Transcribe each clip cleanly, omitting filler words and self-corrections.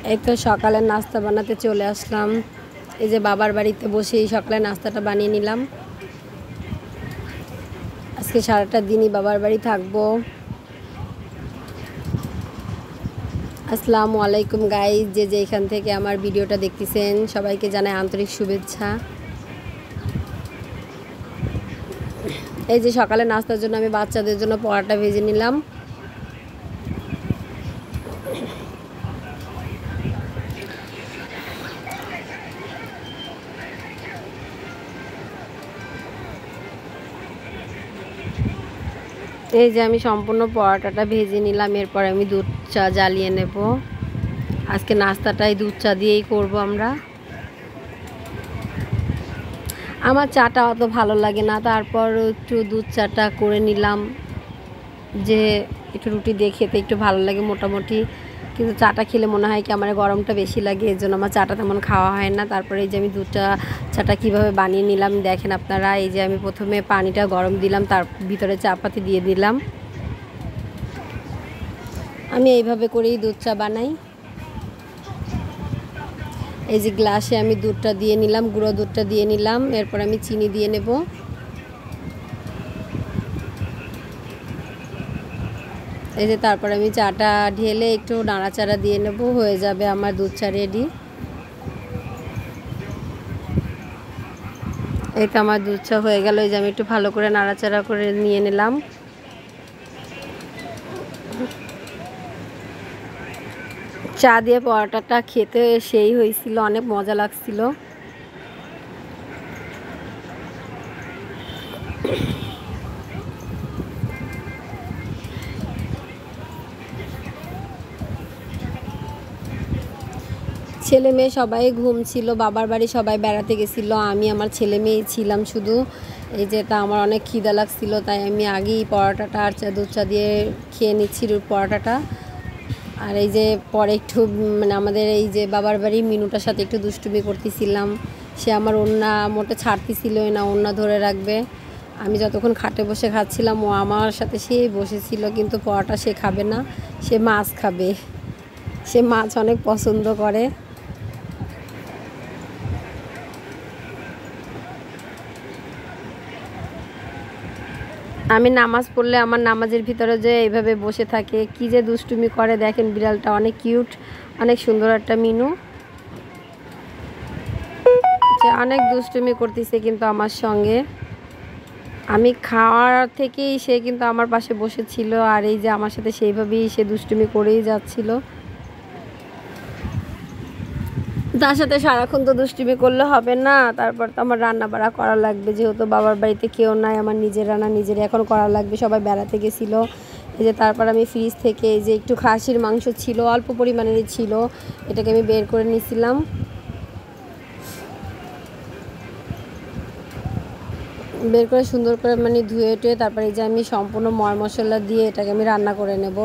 এই তো সকালের নাস্তা বানাতে চলে আসলাম। এই যে বাবার বাড়িতে বসেই সকালের নাস্তাটা বানিয়ে নিলাম। আজকে সারাটা দিনই বাবার বাড়ি থাকবো। আসসালামু আলাইকুম গাইজ, যে যেখান থেকে আমার ভিডিওটা দেখতেছেন সবাইকে জানাই আন্তরিক শুভেচ্ছা। এই যে সকালে নাস্তার জন্য আমি বাচ্চাদের জন্য পরোটা ভেজে নিলাম। এই যে আমি সম্পূর্ণ পরোটাটা ভেজে নিলাম, এরপর আমি দুধ চা জ্বালিয়ে নেব। আজকে নাস্তাটাই দুধ চা দিয়েই করব আমরা। আমার চাটা অত ভালো লাগে না, তারপর একটু দুধ চাটা করে নিলাম, যে একটু রুটি দিয়ে খেতে একটু ভালো লাগে মোটামুটি। কিন্তু চাটা খেলে মনে হয় কি আমার গরমটা বেশি লাগে, এর জন্য আমার চাটা তেমন খাওয়া হয় না। তারপরে এই যে আমি দুধটা চাটা কীভাবে বানিয়ে নিলাম দেখেন আপনারা। এই যে আমি প্রথমে পানিটা গরম দিলাম, তার ভিতরে চা পাতি দিয়ে দিলাম। আমি এইভাবে করেই দুধ চা বানাই। এই যে গ্লাসে আমি দুধটা দিয়ে নিলাম, গুঁড়ো দুধটা দিয়ে নিলাম, এরপর আমি চিনি দিয়ে নেব। এই যে তারপর আমি চাটা ঢেলে একটু নাড়াচাড়া দিয়ে নেব, হয়ে যাবে আমার দুধ চা রেডি। এই তো আমার দুধ চা হয়ে গেল। এই যে আমি একটু ভালো করে নাড়াচাড়া করে নিয়ে নিলাম। চা দিয়ে পরোটাটা খেতে সেই হয়েছিল, অনেক মজা লাগছিল। ছেলে মেয়ে সবাই ঘুম ছিল, বাবার বাড়ি সবাই বেড়াতে গেছিলো, আমি আমার ছেলে মেয়ে ছিলাম শুধু। এই যে তা আমার অনেক খিদা লাগছিল, তাই আমি আগেই পরোটাটা আর দুধ চা দিয়ে খেয়ে নিচ্ছি পরোটাটা। আর এই যে পরে একটু মানে আমাদের এই যে বাবার বাড়ি মিনুটার সাথে একটু দুষ্টুমি করতেছিলাম। সে আমার ওড়না মোটে ছাড়তেছিলই না, ওড়না ধরে রাখবে। আমি যতক্ষণ খাটে বসে খাচ্ছিলাম ও আমার সাথে সেই বসেছিল, কিন্তু পরোটা সে খাবে না, সে মাছ খাবে। সে মাছ অনেক পছন্দ করে। আমি নামাজ পড়লে আমার নামাজের ভিতরে যে এইভাবে বসে থাকে, কি যে দুষ্টুমি করে দেখেন। বিড়ালটা অনেক কিউট, অনেক সুন্দর একটা মিনু, অনেক দুষ্টুমি করতেছে কিন্তু আমার সঙ্গে। আমি খাওয়ার থেকেই সে কিন্তু আমার পাশে বসেছিল, আর এই যে আমার সাথে সেইভাবেই সে দুষ্টুমি করেই যাচ্ছিল। তার সাথে সারাক্ষণ তো দুষ্টুমি করলে হবে না, তারপর তো আমার রান্না বাড়া করা লাগবে, যেহেতু বাবার বাড়িতে কেউ নাই, আমার নিজের রান্না নিজের এখন করা লাগবে। সবাই বেড়াতে গেছিলো। এই যে তারপর আমি ফ্রিজ থেকে এই যে একটু খাসির মাংস ছিল, অল্প পরিমাণেরই ছিল, এটাকে আমি বের করে নিয়েছিলাম। বের করে সুন্দর করে মানে ধুয়ে টুয়ে তারপরে এই যে আমি সম্পূর্ণ মশলা দিয়ে এটাকে আমি রান্না করে নেব।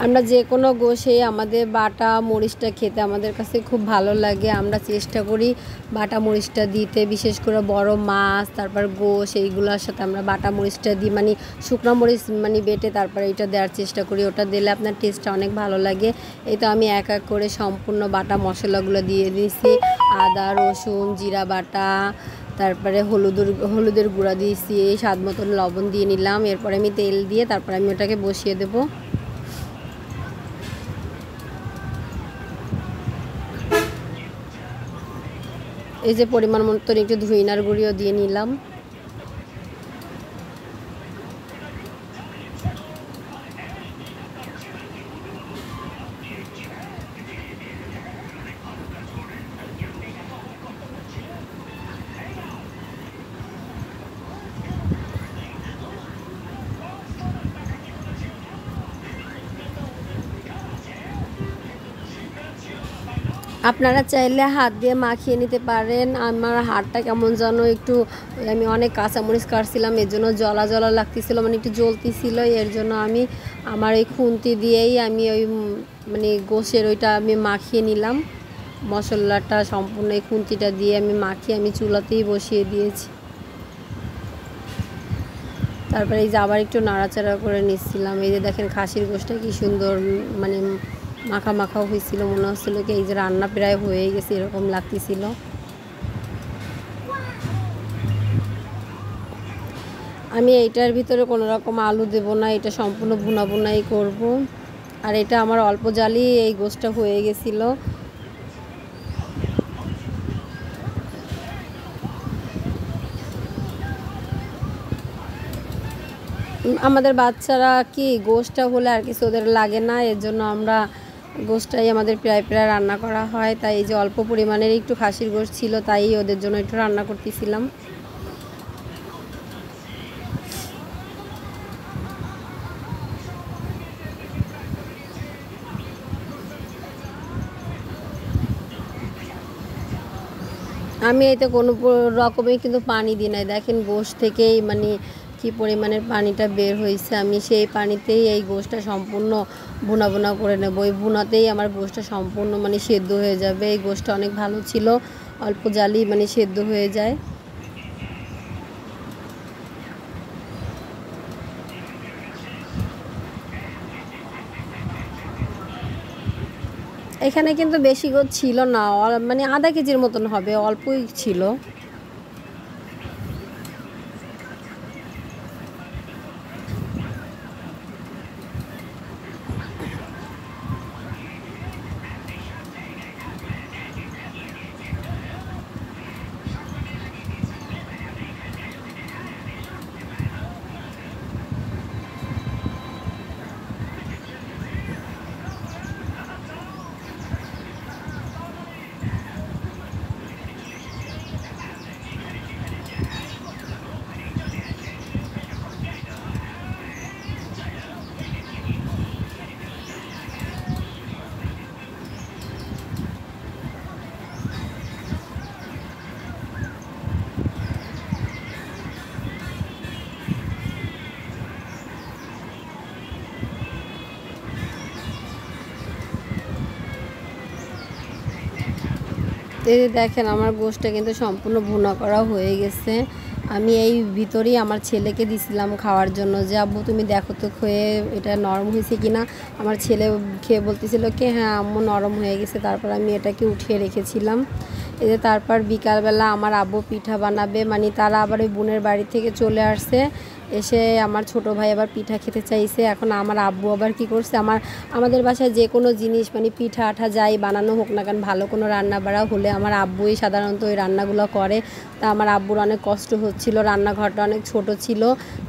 আমরা যে কোনো গোশেই আমাদের বাটা মরিচটা খেতে আমাদের কাছে খুব ভালো লাগে। আমরা চেষ্টা করি বাটা মরিচটা দিতে, বিশেষ করে বড় মাছ, তারপর গোশ, এইগুলোর সাথে আমরা বাটা মরিচটা দিই, মানে শুকনো মরিচ মানে বেটে তারপরে এটা দেওয়ার চেষ্টা করি। ওটা দিলে আপনার টেস্টটা অনেক ভালো লাগে। এই তো আমি এক এক করে সম্পূর্ণ বাটা মশলাগুলো দিয়ে দিয়েছি। আদা, রসুন, জিরা বাটা, তারপরে হলুদের গুঁড়া দিয়েছি, স্বাদ মতন লবণ দিয়ে নিলাম। এরপরে আমি তেল দিয়ে তারপরে আমি ওটাকে বসিয়ে দেবো। এই যে পরিমাণ মতন একটু ধুইনার গুঁড়িও দিয়ে নিলাম। আপনারা চাইলে হাত দিয়ে মাখিয়ে নিতে পারেন। আমার হাতটা কেমন যেন একটু, আমি অনেক কাঁচামরিচ কাটছিলাম, এর জন্য জ্বলা জ্বলা লাগতেছিল, মানে একটু জ্বলতেছিল। এর জন্য আমি আমার এই খুন্তি দিয়েই আমি ওই মানে গোশের ওইটা আমি মাখিয়ে নিলাম। মশলাটা সম্পূর্ণ এই খুন্তিটা দিয়ে আমি মাখিয়ে আমি চুলাতেই বসিয়ে দিয়েছি। তারপরে এই যে আবার একটু নাড়াচাড়া করে নিচ্ছিলাম। এই যে দেখেন খাসির গোশটা কি সুন্দর মানে মাখা মাখাও হয়েছিল, মনে হচ্ছিল কি এই যে রান্না প্রায় হয়ে গেছে এরকম লাগতেছিল। আমি এইটার ভিতরে কোনো রকম আলু দেব না, এটা সম্পূর্ণ ভুনা ভুনাই করব। আর এটা আমার অল্প জালই এই গোশটা হয়ে গেছিলো। আমাদের বাচ্চারা কি গোশটা হলে আর কিছু ওদের লাগে না, এর জন্য আমরা গোশটাই আমাদের প্রায় প্রায় রান্না করা হয়। তাই এই যে অল্প পরিমাণের একটু খাসির গোশ ছিল, তাই ওদের জন্য একটু রান্না করতেছিলাম। আমি এতে কোনো রকমই কিন্তু পানি দিই নাই। দেখেন গোশ থেকেই মানে কি পরিমাণের পানিটা বের হয়েছে, আমি সেই পানিতেই এই গোশটা সম্পূর্ণ ভুনা ভুনা করে নেব। ওই ভুনাতেই আমার গোশটা সম্পূর্ণ মানে সেদ্ধ হয়ে যাবে। এই গোশটা অনেক ভালো ছিল, অল্প জালই মানে সেদ্ধ হয়ে যায়। এখানে কিন্তু বেশি গোশ ছিল না, মানে আধা কেজির মতন হবে, অল্পই ছিল। এই দেখেন আমার গোশটা কিন্তু সম্পূর্ণ ভুনা করা হয়ে গেছে। আমি এই ভিতরেই আমার ছেলেকে দিছিলাম খাওয়ার জন্য, যে আব্বু তুমি দেখো তো খেয়ে এটা নরম হয়েছে কিনা। আমার ছেলে খেয়ে বলতেছিল কি হ্যাঁ আম্মু নরম হয়ে গেছে। তারপর আমি এটাকে উঠিয়ে রেখেছিলাম। এই যে তারপর বিকালবেলা আমার আব্বু পিঠা বানাবে, মানে তারা আবার ওই বোনের বাড়ি থেকে চলে আসছে, এসে আমার ছোট ভাই আবার পিঠা খেতে চাইছে। এখন আমার আব্বু আবার কি করছে, আমাদের বাসায় যে কোনো জিনিস মানে পিঠা আঠা যাই বানানো হোক না কেন, ভালো কোনো রান্না বাড়া হলে আমার আব্বুই সাধারণত ওই রান্নাগুলো করে। তা আমার আব্বুর অনেক কষ্ট হচ্ছিল, রান্নাঘরটা অনেক ছোট ছিল,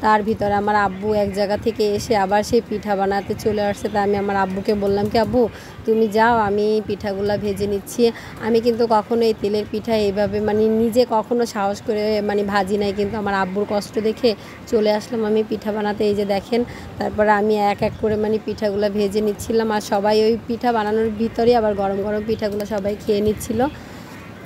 তার ভিতরে আমার আব্বু এক জায়গা থেকে এসে আবার সেই পিঠা বানাতে চলে আসছে। তা আমি আমার আব্বুকে বললাম কি আব্বু তুমি যাও, আমি পিঠাগুলো ভেজে নিচ্ছি। আমি কিন্তু কখনো এই তেলের পিঠা এইভাবে মানে নিজে কখনো সাহস করে মানে ভাজি নাই, কিন্তু আমার আব্বুর কষ্ট দেখে চলে আসলাম আমি পিঠা বানাতে। এই যে দেখেন তারপরে আমি এক এক করে মানে পিঠাগুলো ভেজে নিচ্ছিলাম, আর সবাই ওই পিঠা বানানোর ভিতরেই আবার গরম গরম পিঠাগুলো সবাই খেয়ে নিচ্ছিল।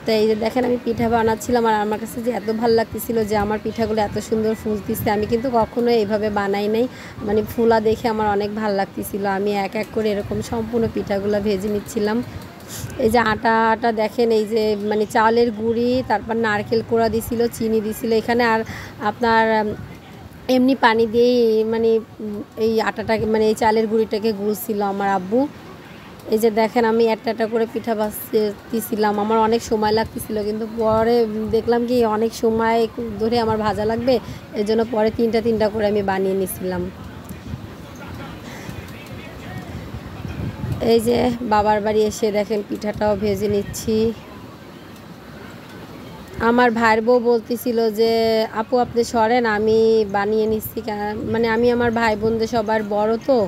তো এই যে দেখেন আমি পিঠা বানাচ্ছিলাম, আর আমার কাছে যে এত ভালো লাগতেছিল যে আমার পিঠাগুলো এত সুন্দর ফুলতেছে। আমি কিন্তু কখনো এইভাবে বানাই নাই, মানে ফুলা দেখে আমার অনেক ভালো লাগতেছিল। আমি এক এক করে এরকম সম্পূর্ণ পিঠাগুলো ভেজে নিচ্ছিলাম। এই যে আটা দেখেন, এই যে মানে চালের গুঁড়ি, তারপর নারকেল কোড়া দিছিল, চিনি দিছিল এখানে, আর আপনার এমনি পানি দিয়েই মানে এই আটাটাকে মানে এই চালের গুঁড়িটাকে গুলছিল আমার আব্বু। এই যে দেখেন আমি একটা করে পিঠা ভাজতেছিলাম, আমার অনেক সময় লাগতেছিল, কিন্তু পরে দেখলাম কি অনেক সময় ধরে আমার ভাজা লাগবে, এর জন্য পরে তিনটা করে আমি বানিয়ে নিছিলাম। এই যে বাবার বাড়ি এসে দেখেন পিঠাটাও ভেজে নিচ্ছি। আমার ভাইয়ের বউ বলতেছিল যে আপু আপনি সরেন, আমি বানিয়ে নিচ্ছি, মানে আমি আমার ভাই বোনদের সবার বড় তো।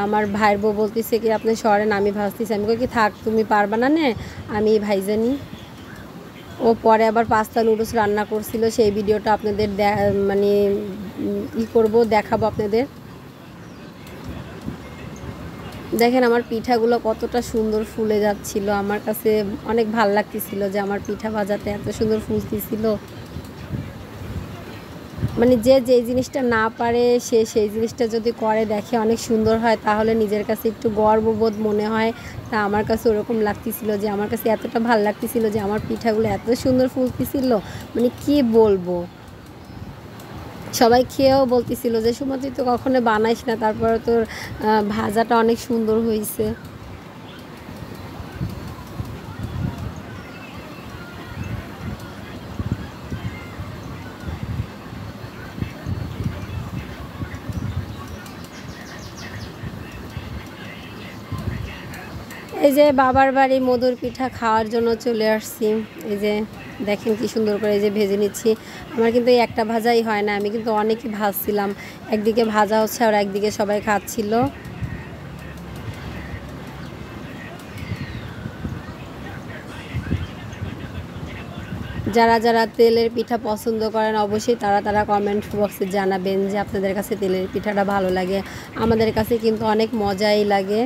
আমার ভাইয়ের বউ বলতেছে কি আপনি সরেন আমি ভাজতেছি। আমি কই কি থাক তুমি পারবা না নে, আমি ভাইজানি। ও পরে আবার পাস্তা নুডলস রান্না করছিল, সেই ভিডিওটা আপনাদের মানে করব দেখাবো আপনাদের। দেখেন আমার পিঠাগুলো কতটা সুন্দর ফুলে যাচ্ছিল, আমার কাছে অনেক ভাল লাগতেছিল যে আমার পিঠা ভাজাতে এত সুন্দর ফুলতেছিল। মানে যে যেই জিনিসটা না পারে সে সেই জিনিসটা যদি করে দেখে অনেক সুন্দর হয়, তাহলে নিজের কাছে একটু গর্ববোধ মনে হয়। তা আমার কাছে ওরকম লাগতেছিল যে আমার কাছে এতটা ভাল লাগতেছিল যে আমার পিঠাগুলো এত সুন্দর ফুলতেছিল, মানে কি বলবো। সবাই খেয়েও বলতেছিল যে সুমা তুই তো কখনো বানাইস না, তারপরে তোর ভাজাটা অনেক সুন্দর হয়েছে। এই যে বাবার বাড়ি মধুর পিঠা খাওয়ার জন্য চলে আসছি। এই যে দেখেন কি সুন্দর করে এই যে ভেজে নিচ্ছি। আমার কিন্তু এই একটা ভাজাই হয় না, আমি কিন্তু অনেকই ভাজছিলাম। একদিকে ভাজা হচ্ছে আর একদিকে সবাই খাচ্ছিল। যারা যারা তেলের পিঠা পছন্দ করেন অবশ্যই তারা তারা কমেন্ট বক্সে জানাবেন যে আপনাদের কাছে তেলের পিঠাটা ভালো লাগে। আমাদের কাছে কিন্তু অনেক মজাই লাগে।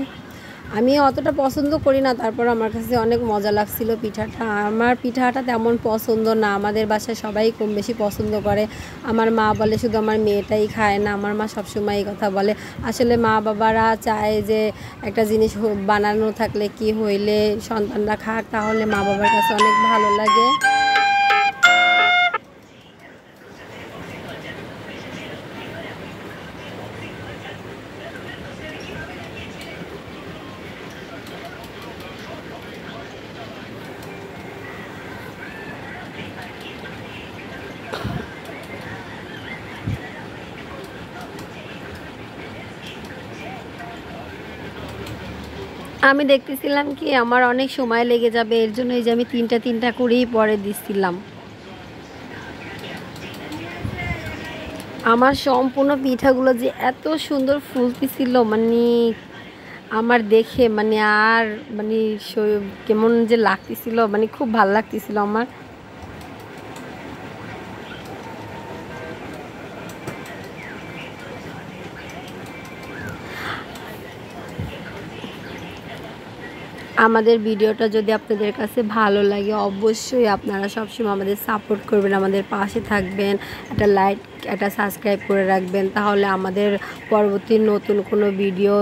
আমি অতটা পছন্দ করি না, তারপর আমার কাছে অনেক মজা লাগছিল পিঠাটা। আমার পিঠাটা তেমন পছন্দ না, আমাদের বাসায় সবাই কম বেশি পছন্দ করে। আমার মা বলে শুধু আমার মেয়েটাই খায় না, আমার মা সবসময় এই কথা বলে। আসলে মা বাবারা চায় যে একটা জিনিস বানানো থাকলে কি হইলে সন্তানরা খাক, তাহলে মা বাবার কাছে অনেক ভালো লাগে। আমি দেখতেছিলাম কি আমার অনেক সময় লেগে যাবে, এর জন্য এই যে আমি তিনটা তিনটা করেই পরে দিচ্ছিলাম। আমার সম্পূর্ণ পিঠাগুলো যে এত সুন্দর ফুলতেছিল, মানে আমার দেখে মানে আর মানে কেমন যে লাগতেছিল, মানে খুব ভাল লাগতেছিল আমার। আমাদের ভিডিওটা যদি আপনাদের কাছে ভালো লাগে অবশ্যই আপনারা সবসময় আমাদের সাপোর্ট করবেন, আমাদের পাশে থাকবেন, একটা লাইক একটা সাবস্ক্রাইব করে রাখবেন, তাহলে আমাদের পরবর্তী নতুন কোনো ভিডিও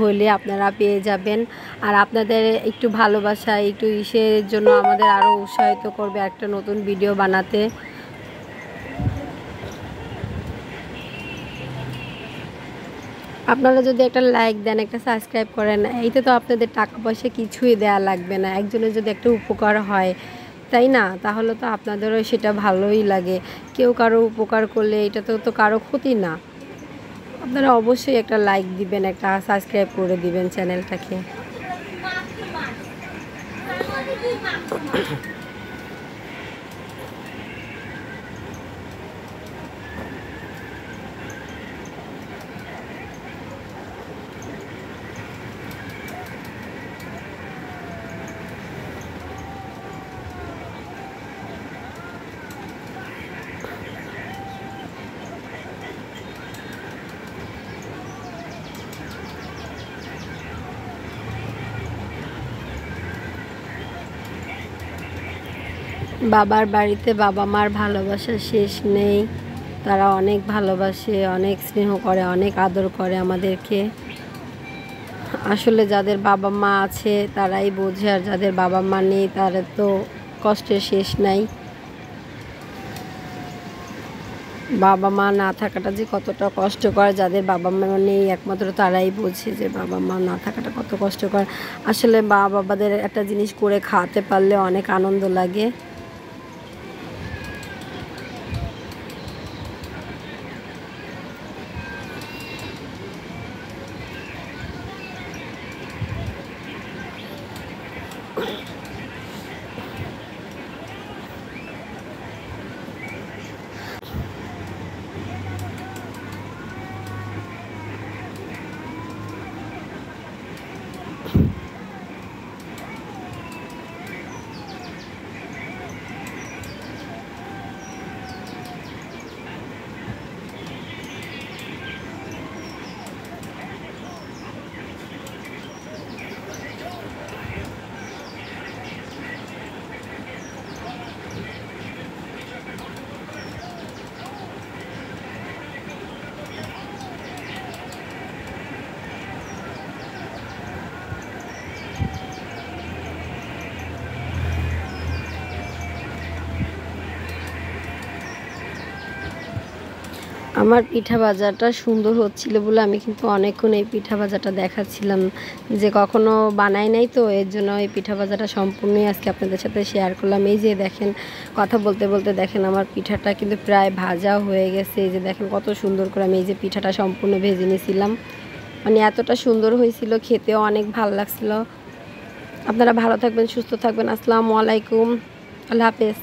হলে আপনারা পেয়ে যাবেন। আর আপনাদের একটু ভালোবাসা একটু ইসের জন্য আমাদের আরও উৎসাহিত করবে একটা নতুন ভিডিও বানাতে। আপনারা যদি একটা লাইক দেন একটা সাবস্ক্রাইব করেন, এইতে তো আপনাদের টাকা পয়সা কিছুই দেয়া লাগবে না, একজনের যদি একটা উপকার হয় তাই না, তাহলে তো আপনাদেরও সেটা ভালোই লাগে। কেউ কারো উপকার করলে এটা তো কারো ক্ষতি না। আপনারা অবশ্যই একটা লাইক দিবেন, একটা সাবস্ক্রাইব করে দিবেন চ্যানেলটাকে। বাবার বাড়িতে বাবা মার ভালোবাসা শেষ নেই, তারা অনেক ভালোবাসে, অনেক স্নেহ করে, অনেক আদর করে আমাদেরকে। আসলে যাদের বাবা মা আছে তারাই বোঝে, আর যাদের বাবা মা নেই তাদের তো কষ্টের শেষ নাই। বাবা মা না থাকাটা যে কতটা কষ্টকর, যাদের বাবা মা নেই একমাত্র তারাই বোঝে যে বাবা মা না থাকাটা কত কষ্টকর। আসলে মা বাবাদের একটা জিনিস করে খাওয়াতে পারলে অনেক আনন্দ লাগে। আমার পিঠা ভাজাটা সুন্দর হচ্ছিল বলে আমি কিন্তু অনেকক্ষণ এই পিঠা ভাজাটা দেখাচ্ছিলাম, যে কখনো বানাই নাই তো এর জন্য এই পিঠা ভাজাটা সম্পূর্ণই আজকে আপনাদের সাথে শেয়ার করলাম। এই যে দেখেন কথা বলতে বলতে দেখেন আমার পিঠাটা কিন্তু প্রায় ভাজা হয়ে গেছে। এই যে দেখেন কত সুন্দর করে আমি এই যে পিঠাটা সম্পূর্ণ ভেজে নিয়েছিলাম, মানে এতটা সুন্দর হয়েছিল, খেতেও অনেক ভালো লাগছিল। আপনারা ভালো থাকবেন, সুস্থ থাকবেন। আসসালামু আলাইকুম, আল্লাহ হাফেজ।